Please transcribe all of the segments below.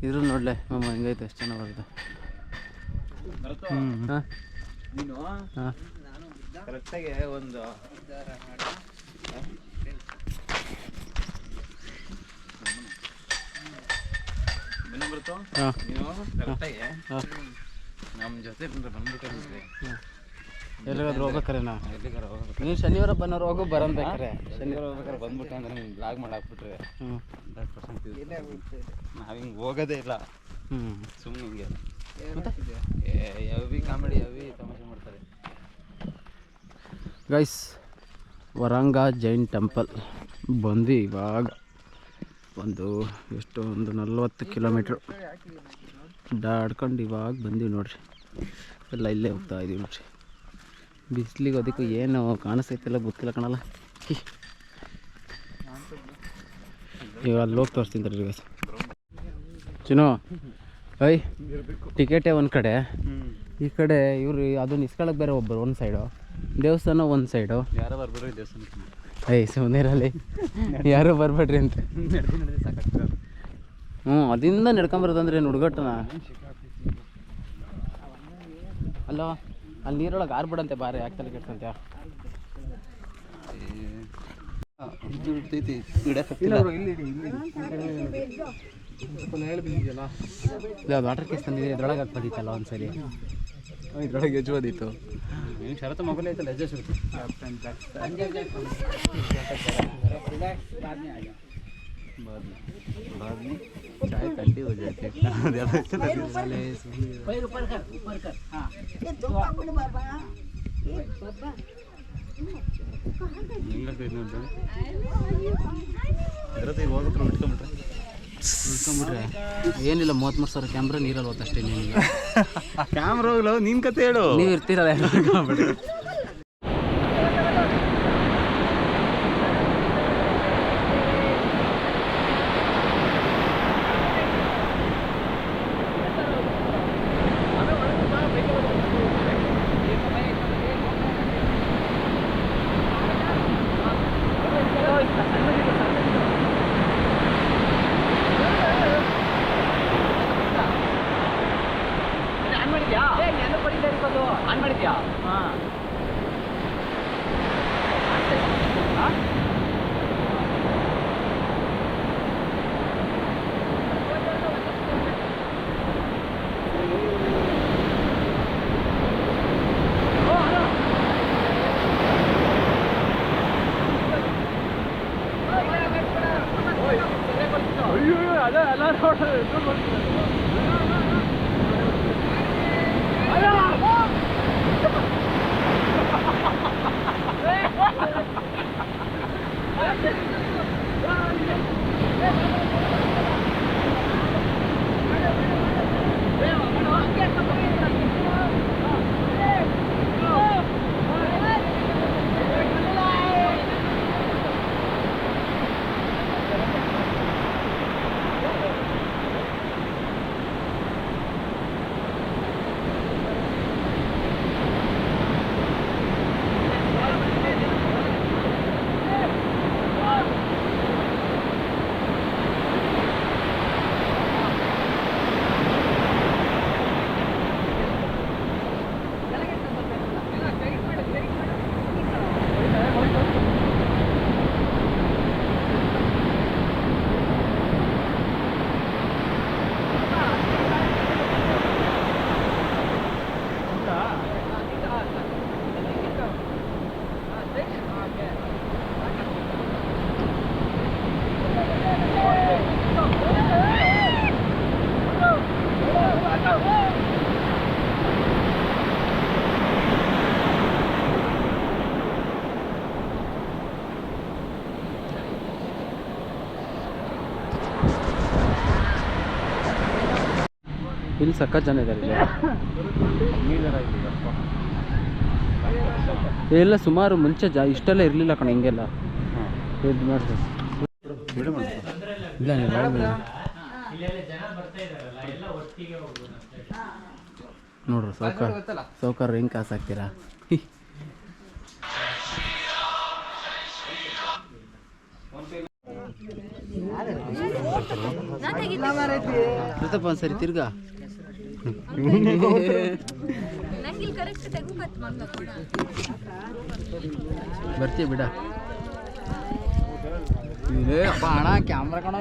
ಇದ್ರು ನೋಡ್ಲೆ ಮಾಮ ಹೆಂಗೈತೆ ಎಷ್ಟು ಚೆನ್ನಾಗಿ ಬರುತ್ತೆ. ಹಾಂ ನೀನು ಹಾಂ ಕರೆಕ್ಟಾಗಿ ಒಂದು ಬರುತ್ತೋ ನೀವು ಕರೆಕ್ಟಾಗಿ ನಮ್ಮ ಜೊತೆ ಬಂದ್ಬಿಟ್ಟು ಎಲ್ಲಿಗಾದ್ರೂ ಹೋಗ್ಬೇಕಾರೆ ನಾ ಎಲ್ಲಿಗಾರ ಹೋಗ್ಬೇಕು. ನೀವು ಶನಿವಾರ ಬನ್ನೋರು ಹೋಗೋ ಬರಂಬೇಕಾರೆ ಶನಿವಾರ ಹೋಗ್ಬೇಕಾರೆ ಬಂದ್ಬಿಟ್ಟೆ ಅಂದ್ರೆ ನಿಮ್ಗೆ ಬ್ಲಾಗ್ ಮಾಡಿ ಹಾಕ್ಬಿಟ್ರೆ 100% ನಾವು ಹಿಂಗೆ ಹೋಗೋದೇ ಇಲ್ಲ. ಸುಮ್ಮನೆ ಹಿಂಗೆ ಯಾವಿ ಕಾಮಿಡಿ ಯಾವಿ ತಮಾಷೆ ಮಾಡ್ತಾರೆ. ಗೈಸ್ ವರಂಗ ಜೈನ್ ಟೆಂಪಲ್ ಬಂದು ಇವಾಗ ಒಂದು 40 ಕಿಲೋಮೀಟ್ರ್ ದಾಡ್ಕೊಂಡು ಇವಾಗ ಬಂದೀವಿ ನೋಡ್ರಿ. ಎಲ್ಲ ಇಲ್ಲೇ ಹೋಗ್ತಾ ಇದೀವಿ ನೋಡ್ರಿ. ಬಿಸಿಲಿಗೆ ಅದಕ್ಕೂ ಏನು ಕಾಣಿಸ್ತೈತೆಲ್ಲ ಗೊತ್ತಿಲ್ಲ ಕಣಲ್ಲ. ಇವಾಗ ಅಲ್ಲಿ ಹೋಗಿ ತೋರಿಸ್ತೀನಿ ರೀ ಗೈಸ್. ಚಿನ್ನು ಐ ಟಿಕೆಟೇ ಒಂದು ಕಡೆ, ಈ ಕಡೆ ಇವ್ರು ಅದನ್ನ ಇಸ್ಕೊಳಕ್ಕೆ ಬೇರೆ ಒಬ್ಬರು ಒಂದು ಸೈಡು, ದೇವಸ್ಥಾನ ಒಂದು ಸೈಡು. ಯಾರೋ ಬರ್ಬೇಡ್ರಿ ದೇವಸ್ಥಾನಕ್ಕೆ. ಸುಮ್ಮನಿರಲ್ಲಿ ಯಾರು ಬರ್ಬೇಡ್ರಿ ಅಂತ. ಅದಿಂದ ನಡ್ಕೊಂಬರೋದಂದ್ರೆ ಏನು ಹುಡುಗಟ್ಟನ ಅಲ್ಲೋ. ಅಲ್ಲಿ ನೀರೊಳಗೆ ಆರ್ಬಿಡಂತೆ ಬಾರೆ ಆಗ್ತಲ್ಲ ಕೆಡ್ಸಂತೆ. ಇಲ್ಲ ವಾಟರ್ ಕೇಸ್ ತಂದಿದ್ರೆ ಇದ್ರೊಳಗೆ ಹಾಕ್ಬೋದಿತ್ತಲ್ಲ ಒಂದ್ಸರಿ. ಇದ್ರೊಳಗೆ ಎಜ್ಬೋದಿತ್ತು. ನೀವು ಶರತ್ತು ಮೊಬೈಲ್ ಐತಲ್ಲ ಎಜ್ಜೆ ಶರತ್ತು. चाय ठंडी हो जाती है। ಏನಿಲ್ಲ 33,000 ಕ್ಯಾಮ್ರಾ ನೀರಲ್ಲಿ ಹೋತಷ್ಟೇ. ನೀನಿಲ್ಲ ಕ್ಯಾಮ್ರಾ ಹೋಗ್ಲ ನಿನ್ ಕತೆ ಹೇಳು. ನೀವು ಇರ್ತೀರಲ್ಲ ಇಲ್ಲಿ ಸಖತ್ ಜನ ಇದ್ದಾರೆ. ಎಲ್ಲ ಸುಮಾರು ಮುಂಚೆ ಇಷ್ಟೆಲ್ಲ ಇರಲಿಲ್ಲ ಕಣ ಹಿಂಗೆಲ್ಲ. ಇದು ಮಾಡಿದೆ ಇಲ್ಲ ನೋಡ್ರಿ ಸೌಕರ್ ಹೆಂಗೆ ಕಾಸು ಹಾಕ್ತೀರಾ. ಋತಪ್ಪ ಒಂದ್ಸರಿ ತಿರ್ಗಾ ಬರ್ತೀಯ ಬಿಡ ಅಪ್ಪ ಅಣ್ಣ ಕ್ಯಾಮ್ರಾ ಕಣ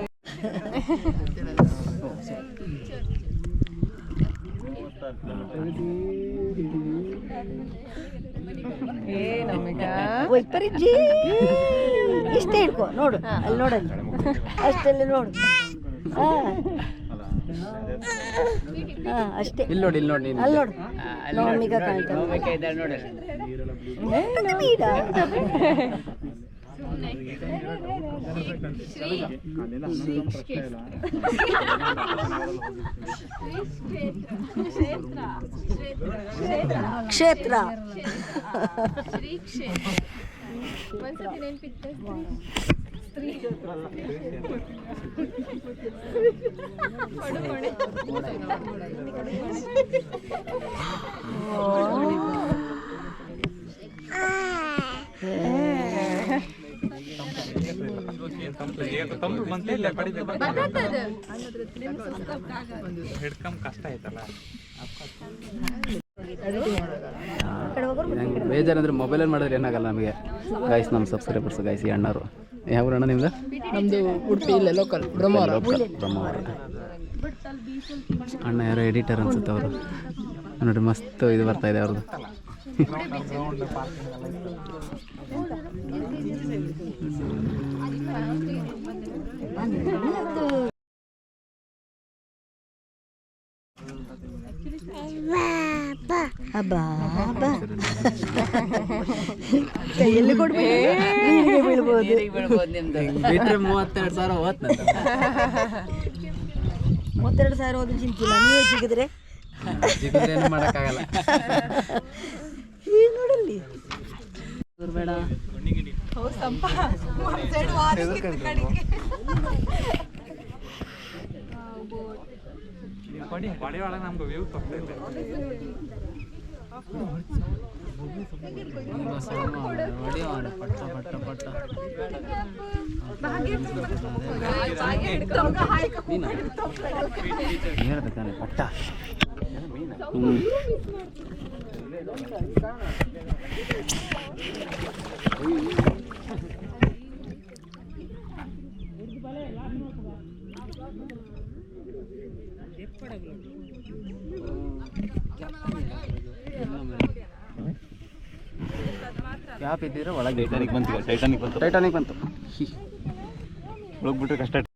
ಇಷ್ಟೇ ಹಿಡ್ಕೊ ನೋಡು ಅಲ್ಲಿ ನೋಡಲ್ಲಿ ಅಷ್ಟಲ್ಲಿ ನೋಡು ಅಷ್ಟೇ ಇಲ್ಲಿ ನೋಡಿ ಇಲ್ಲಿ ನೋಡಿ ಅಲ್ಲಿ ನೋಡು ನವಮಿಕ ಕಾಣ್ತಾಳೆ ಕ್ಷೇತ್ರ ಬೇಜಾರಂದ್ರೆ ಮೊಬೈಲಲ್ಲಿ ಮಾಡಿದ್ರೆ ಏನಾಗಲ್ಲ ನಮಗೆ ಗಾಯ್ಸ್. ನಮ್ಮ ಸಬ್ಸ್ಕ್ರೈಬರ್ಸ್ ಗಾಯ್ಸ್ ಈ ಅಣ್ಣರು ಯಾವ ಅಣ್ಣ ನಿಮ್ದು? ನಮ್ಮದು ಉಡುಪಿ ಇಲ್ಲೇ ಲೋಕಲ್ ಬ್ರಹ್ಮವರ. ಅಣ್ಣ ಯಾರೋ ಎಡಿಟರ್ ಅನ್ಸುತ್ತೆ ಅವರು. ನೋಡಿ ಮಸ್ತ್ ಇದು ಬರ್ತಾ ಇದೆ ಅವ್ರದ್ದು. ಕೈಯಲ್ಲಿ ಕೊಡ್ಬೇಕು ಬೀಳ್ಬೋದು. ಬಿಟ್ರೆ 32,000 ಹೋತ್. 32,000 ಹೋದ್ರೆ ಚಿಂತಿಲ್ಲ, ನೀವು ಸಿಕ್ಕಿದ್ರೆ ಏನು ಮಾಡೋಕ್ಕಾಗಲ್ಲ. ಈಗ ನೋಡಲ್ಲಿ ಬೇಡ ಪಟ್ಟ ಪಟ್ಟ ಪಟ್ಟ ಹೇಳ್ಬೇಕಾನೆ ಪಟ್ಟ. ಯಾಪ್ ಇದ್ದಿದ್ರೆ ಒಳಗೆ ಟೈಟಾನಿಕ್ ಬಂತು. ಹೋಗ್ಬಿಟ್ರೆ ಕಷ್ಟ.